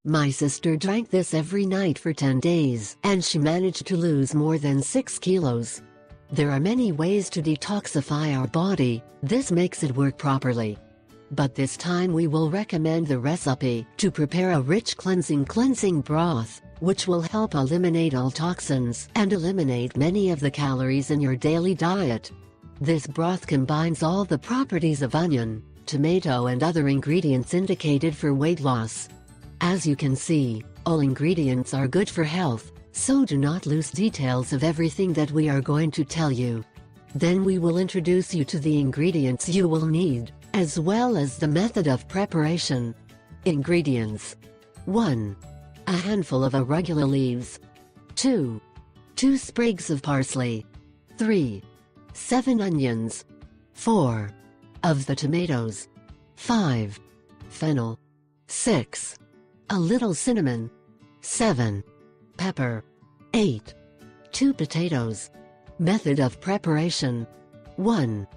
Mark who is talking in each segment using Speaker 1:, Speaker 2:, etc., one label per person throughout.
Speaker 1: My sister drank this every night for 10 days, and she managed to lose more than 6 kilos. There are many ways to detoxify our body, this makes it work properly. But this time we will recommend the recipe to prepare a rich cleansing broth, which will help eliminate all toxins and eliminate many of the calories in your daily diet. This broth combines all the properties of onion, tomato and other ingredients indicated for weight loss. As you can see, all ingredients are good for health, so do not lose details of everything that we are going to tell you. Then we will introduce you to the ingredients you will need, as well as the method of preparation. Ingredients: 1. A handful of arugula leaves. 2. 2 sprigs of parsley. 3. 7 onions. 4. Of the tomatoes. 5. Fennel. 6. A little cinnamon. 7. Pepper. 8. 2 potatoes. Method of preparation: 1.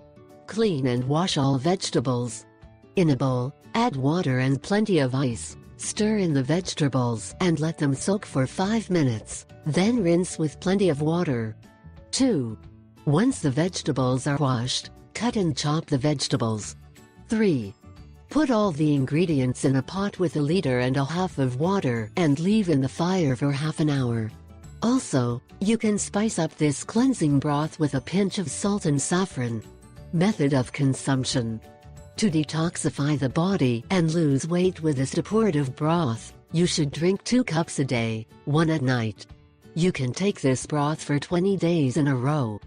Speaker 1: Clean and wash all vegetables. In a bowl, add water and plenty of ice. Stir in the vegetables and let them soak for 5 minutes, then rinse with plenty of water. 2. Once the vegetables are washed, cut and chop the vegetables. 3. Put all the ingredients in a pot with 1.5 liters of water and leave in the fire for half an hour. Also, you can spice up this cleansing broth with a pinch of salt and saffron. Method of consumption: to detoxify the body and lose weight with this depurative broth, you should drink 2 cups a day, 1 at night. You can take this broth for 20 days in a row.